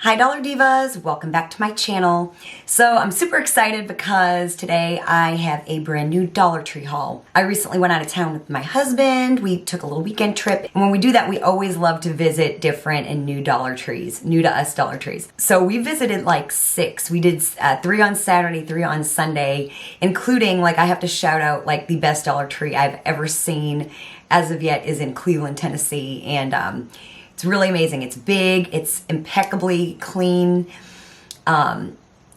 Hi Dollar Divas, welcome back to my channel. So I'm super excited because today I have a brand new Dollar Tree haul. I recently went out of town with my husband. We took a little weekend trip, and when we do that we always love to visit different and new Dollar Trees, new to us Dollar Trees. So we visited like 6. We did 3 on Saturday, 3 on Sunday, including, like, I have to shout out, like, the best Dollar Tree I've ever seen as of yet is in Cleveland, Tennessee, and it's really amazing. It's big, it's impeccably clean,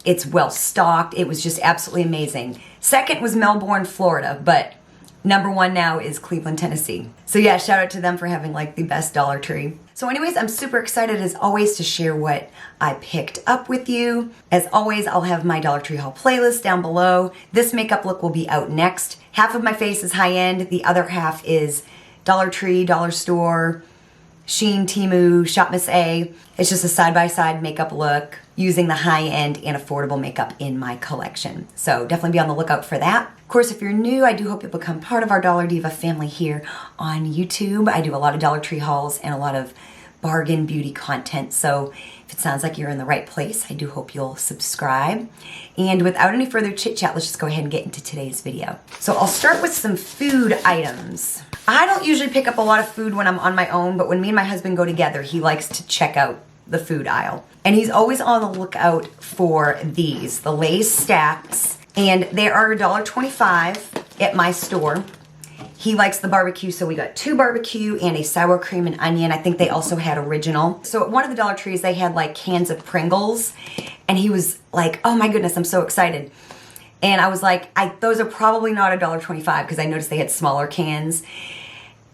it's well stocked. It was just absolutely amazing. Second was Melbourne, Florida, but number 1 now is Cleveland, Tennessee. So yeah, shout out to them for having like the best Dollar Tree. So anyways, I'm super excited as always to share what I picked up with you. As always, I'll have my Dollar Tree haul playlist down below. This makeup look will be out next. Half of my face is high end, the other half is Dollar Tree, Dollar Store, Shein, Temu, Shop Miss A. It's just a side-by-side makeup look using the high-end and affordable makeup in my collection. So definitely be on the lookout for that. Of course, if you're new, I do hope you'll become part of our Dollar Diva family here on YouTube. I do a lot of Dollar Tree hauls and a lot of bargain beauty content. So if it sounds like you're in the right place, I do hope you'll subscribe. And without any further chit-chat, let's just go ahead and get into today's video. So I'll start with some food items. I don't usually pick up a lot of food when I'm on my own, but when me and my husband go together, he likes to check out the food aisle. And he's always on the lookout for these, the Lay's stacks. And they are $1.25 at my store. He likes the barbecue, so we got 2 barbecue and a sour cream and onion. I think they also had original. So at one of the Dollar Trees, they had like cans of Pringles. And he was like, oh my goodness, I'm so excited. And I was like, those are probably not $1.25 because I noticed they had smaller cans.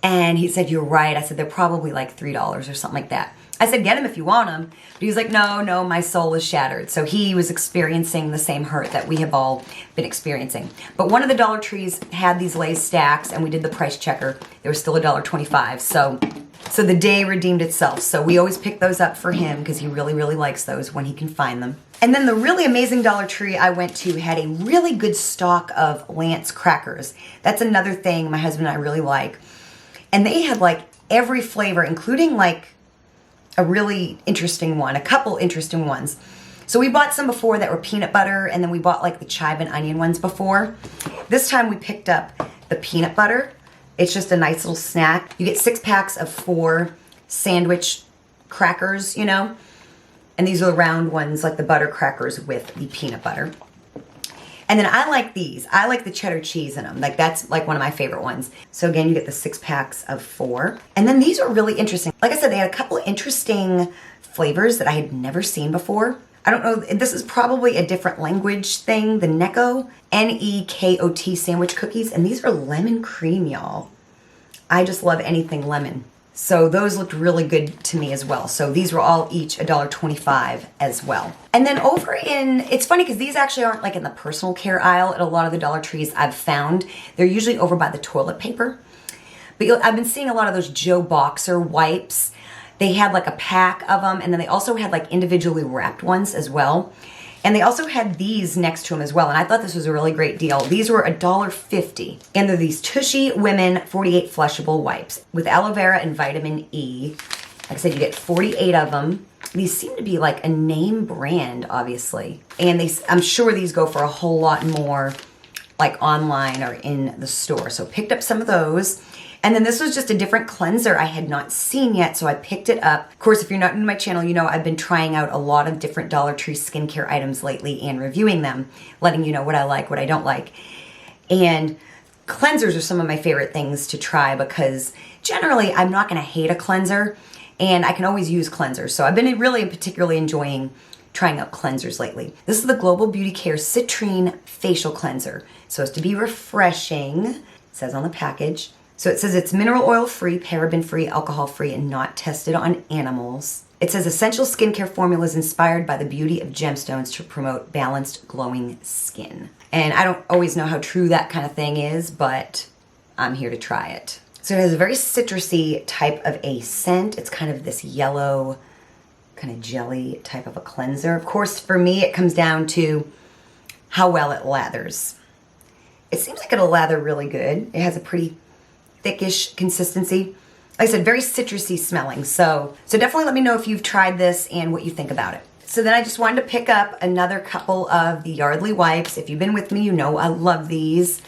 And he said, you're right. I said, they're probably like $3 or something like that. I said, get them if you want them. But he was like, no, my soul is shattered. So he was experiencing the same hurt that we have all been experiencing. But one of the Dollar Trees had these Lay's stacks, and we did the price checker. They were still $1.25. So the day redeemed itself. So we always pick those up for him because he really, really likes those when he can find them. And then the really amazing Dollar Tree I went to had a really good stock of Lance crackers. That's another thing my husband and I really like. And they had like every flavor, including like a really interesting one, a couple interesting ones. So we bought some before that were peanut butter, and then we bought like the chive and onion ones before. This time we picked up the peanut butter. It's just a nice little snack. You get 6 packs of 4 sandwich crackers, you know? And these are the round ones, like the butter crackers with the peanut butter. And then I like these. I like the cheddar cheese in them. Like, that's like one of my favorite ones. So again, you get the 6 packs of 4. And then these are really interesting. Like I said, they had a couple of interesting flavors that I had never seen before. I don't know, this is probably a different language thing, the Necco, N-E-K-O-T sandwich cookies. And these are lemon cream, y'all. I just love anything lemon. So those looked really good to me as well. So these were all each $1.25 as well. And then over in, it's funny because these actually aren't like in the personal care aisle at a lot of the Dollar Trees I've found. They're usually over by the toilet paper. But I've been seeing a lot of those Joe Boxer wipes. They had like a pack of them, and then they also had like individually wrapped ones as well. And they also had these next to them as well, and I thought this was a really great deal. These were $1.50, and they're these Tushy Women 48 flushable wipes with aloe vera and vitamin E. Like I said, you get 48 of them. These seem to be like a name brand, obviously. And I'm sure these go for a whole lot more like online or in the store. So picked up some of those. And then this was just a different cleanser I had not seen yet, so I picked it up. Of course, if you're not new to my channel, you know I've been trying out a lot of different Dollar Tree skincare items lately and reviewing them, letting you know what I like, what I don't like. And cleansers are some of my favorite things to try because generally I'm not going to hate a cleanser, and I can always use cleansers. So I've been really particularly enjoying trying out cleansers lately. This is the Global Beauty Care Citrine Facial Cleanser. It's supposed to be refreshing, it says on the package. So it says it's mineral oil free, paraben free, alcohol free, and not tested on animals. It says essential skincare formulas inspired by the beauty of gemstones to promote balanced, glowing skin. And I don't always know how true that kind of thing is, but I'm here to try it. So it has a very citrusy type of a scent. It's kind of this yellow, kind of jelly type of a cleanser. Of course, for me, it comes down to how well it lathers. It seems like it'll lather really good. It has a pretty thickish consistency. like I said, very citrusy smelling. So definitely let me know if you've tried this and what you think about it. So then I just wanted to pick up another couple of the Yardley wipes. If you've been with me, you know I love these.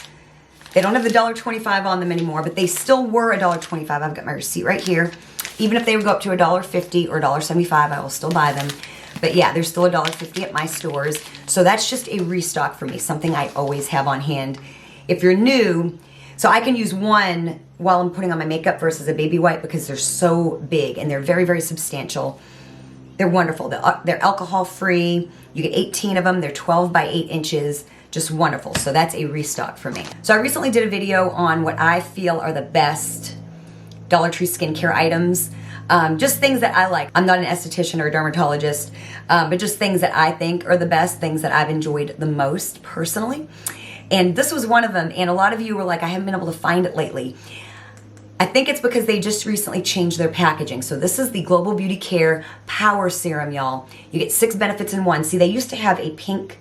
They don't have the $1.25 on them anymore, but they still were $1.25. I've got my receipt right here. Even if they would go up to $1.50 or $1.75, I will still buy them. But yeah, they're still $1.50 at my stores. So that's just a restock for me, something I always have on hand. If you're new, so I can use one while I'm putting on my makeup versus a baby wipe because they're so big and they're very, very substantial. They're wonderful. They're alcohol free. You get 18 of them. They're 12 by 8 inches. Just wonderful. So that's a restock for me. So I recently did a video on what I feel are the best Dollar Tree skincare items. Just things that I like. I'm not an esthetician or a dermatologist, but just things that I think are the best, things that I've enjoyed the most personally. And this was one of them, and a lot of you were like, I haven't been able to find it lately. I think it's because they just recently changed their packaging. So this is the Global Beauty Care Power Serum, y'all. You get 6 benefits in one. See, they used to have a pink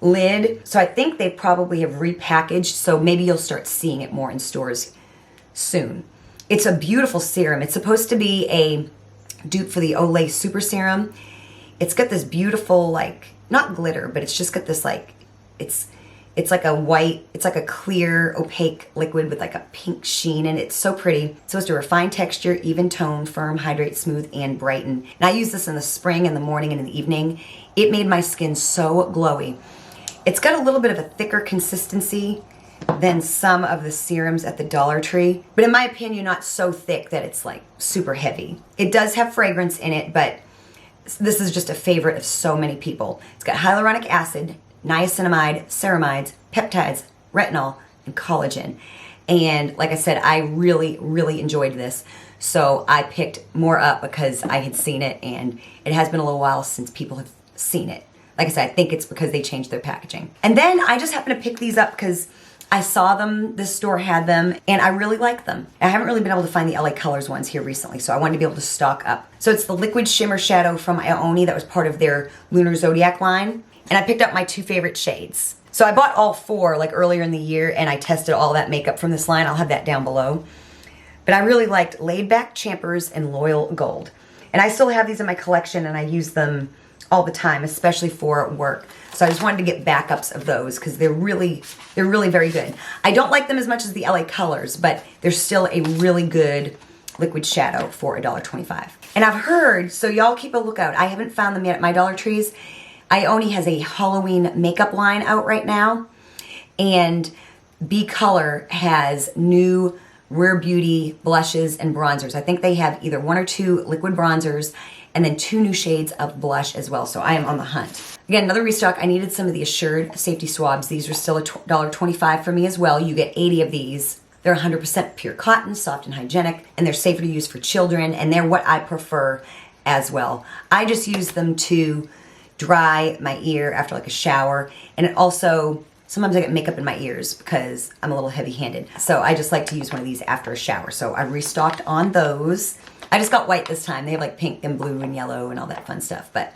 lid, so I think they probably have repackaged, so maybe you'll start seeing it more in stores soon. It's a beautiful serum. It's supposed to be a dupe for the Olay Super Serum. It's got this beautiful, like, not glitter, but it's just got this, like, it's like a white, it's like a clear, opaque liquid with like a pink sheen, and it's so pretty. It's supposed to refine texture, even tone, firm, hydrate, smooth, and brighten. And I use this in the spring, in the morning, and in the evening. It made my skin so glowy. It's got a little bit of a thicker consistency than some of the serums at the Dollar Tree, but in my opinion, not so thick that it's like super heavy. It does have fragrance in it, but this is just a favorite of so many people. It's got hyaluronic acid, niacinamide, ceramides, peptides, retinol, and collagen. And like I said, I really, really enjoyed this. So I picked more up because I had seen it, and it has been a little while since people have seen it. Like I said, I think it's because they changed their packaging. And then I just happened to pick these up because I saw them, this store had them, and I really like them. I haven't really been able to find the LA Colors ones here recently, so I wanted to be able to stock up. So it's the Liquid Shimmer Shadow from EYESHADOW that was part of their Lunar Zodiac line. And I picked up my 2 favorite shades. So I bought all 4 like earlier in the year, and I tested all that makeup from this line. I'll have that down below. But I really liked Laid Back Champers and Loyal Gold. And I still have these in my collection, and I use them all the time, especially for work. So I just wanted to get backups of those because they're really very good. I don't like them as much as the LA Colors, but they're still a really good liquid shadow for $1.25. And I've heard, so y'all keep a lookout. I haven't found them yet at my Dollar Trees. EYESHADOW has a Halloween makeup line out right now, and B Color has new Rare Beauty blushes and bronzers. I think they have either 1 or 2 liquid bronzers and then 2 new shades of blush as well, so I am on the hunt. Again, another restock. I needed some of the Assured Safety Swabs. These are still $1.25 for me as well. You get 80 of these. They're 100% pure cotton, soft and hygienic, and they're safer to use for children, and they're what I prefer as well. I just use them to dry my ear after like a shower, and it also, sometimes I get makeup in my ears because I'm a little heavy-handed. So I just like to use one of these after a shower. So I restocked on those. I just got white this time. They have like pink and blue and yellow and all that fun stuff, but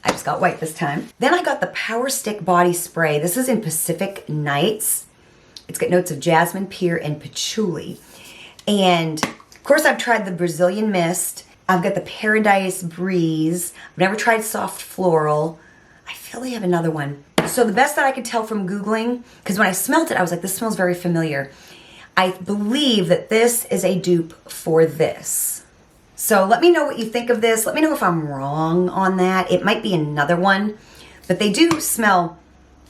I just got white this time. Then I got the Power Stick Body Spray. This is in Pacific Nights. It's got notes of jasmine, pear, and patchouli. And of course I've tried the Brazilian Mist. I've got the Paradise Breeze. I've never tried Soft Floral. I feel they have another one. So the best that I could tell from Googling, because when I smelled it, I was like, this smells very familiar. I believe that this is a dupe for this. So let me know what you think of this. Let me know if I'm wrong on that. It might be another one, but they do smell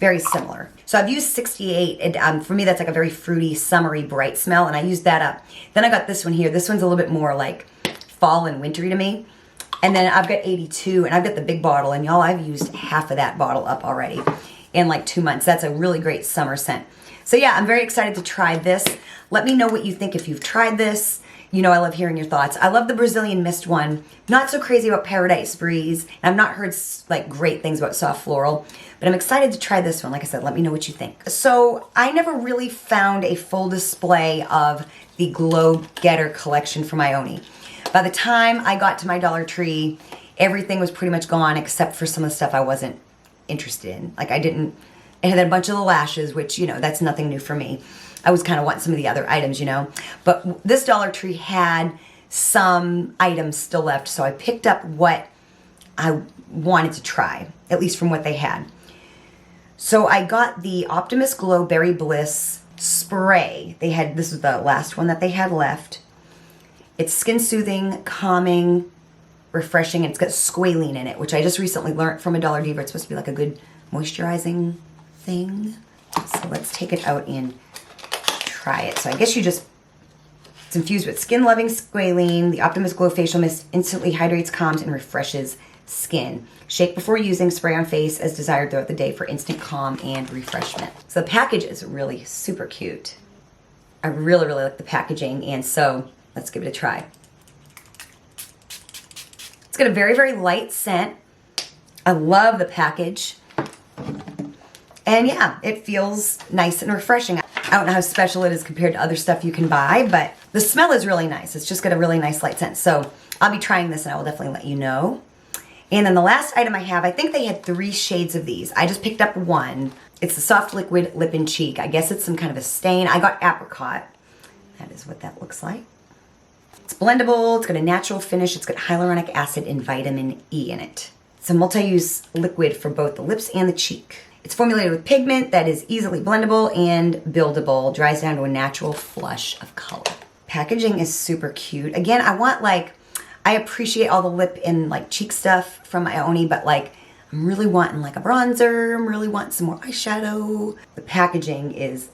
very similar. So I've used 68, and for me that's like a very fruity, summery, bright smell, and I used that up. Then I got this one here. This one's a little bit more like fall and wintry to me. And then I've got 82, and I've got the big bottle, and y'all, I've used half of that bottle up already in like 2 months. That's a really great summer scent. So yeah, I'm very excited to try this. Let me know what you think if you've tried this. You know I love hearing your thoughts. I love the Brazilian Mist one. Not so crazy about Paradise Breeze. And I've not heard like great things about Soft Floral, but I'm excited to try this one. Like I said, let me know what you think. So I never really found a full display of the Glow Getter collection from EYESHADOW. By the time I got to my Dollar Tree, everything was pretty much gone except for some of the stuff I wasn't interested in. Like it had a bunch of the lashes, which, you know, that's nothing new for me. I was kind of wanting some of the other items, you know. But this Dollar Tree had some items still left, so I picked up what I wanted to try, at least from what they had. So I got the Optimus Glow Berry Bliss spray. This is the last one that they had left. It's skin soothing, calming, refreshing, and it's got squalene in it, which I just recently learned from a Dollar Diva. It's supposed to be like a good moisturizing thing. So let's take it out and try it. So I guess it's infused with skin-loving squalene. The Optimus Glow Facial Mist instantly hydrates, calms, and refreshes skin. Shake before using, spray on face as desired throughout the day for instant calm and refreshment. So the package is really super cute. I really, really like the packaging, and so let's give it a try. It's got a very, very light scent. I love the package. And yeah, it feels nice and refreshing. I don't know how special it is compared to other stuff you can buy, but the smell is really nice. It's just got a really nice light scent. So I'll be trying this and I will definitely let you know. And then the last item I have, I think they had 3 shades of these. I just picked up one. It's the Soft Liquid Lip and Cheek. I guess it's some kind of a stain. I got apricot. That is what that looks like. It's blendable. It's got a natural finish. It's got hyaluronic acid and vitamin E in it. It's a multi-use liquid for both the lips and the cheek. It's formulated with pigment that is easily blendable and buildable. Dries down to a natural flush of color. Packaging is super cute. Again, I appreciate all the lip and like cheek stuff from Ione, but like I'm really wanting like a bronzer. I'm really wanting some more eyeshadow. The packaging is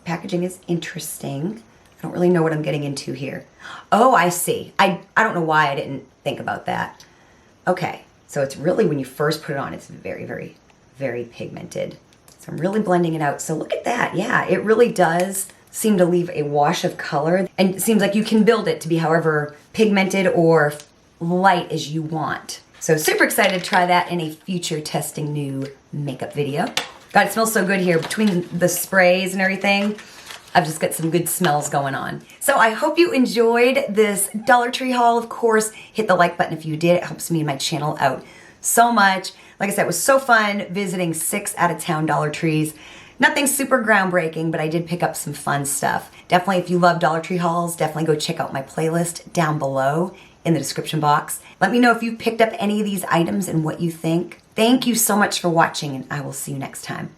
interesting. I don't really know what I'm getting into here. Oh, I see. I don't know why I didn't think about that. Okay, so it's really, when you first put it on, it's very, very, very pigmented. So I'm really blending it out. So look at that. Yeah, it really does seem to leave a wash of color. And it seems like you can build it to be however pigmented or light as you want. So super excited to try that in a future testing new makeup video. God, it smells so good here. Between the sprays and everything, I've just got some good smells going on. So I hope you enjoyed this Dollar Tree haul. Of course, hit the like button if you did. It helps me and my channel out so much. Like I said, it was so fun visiting 6 out-of-town Dollar Trees. Nothing super groundbreaking, but I did pick up some fun stuff. Definitely, if you love Dollar Tree hauls, definitely go check out my playlist down below in the description box. Let me know if you picked up any of these items and what you think. Thank you so much for watching, and I will see you next time.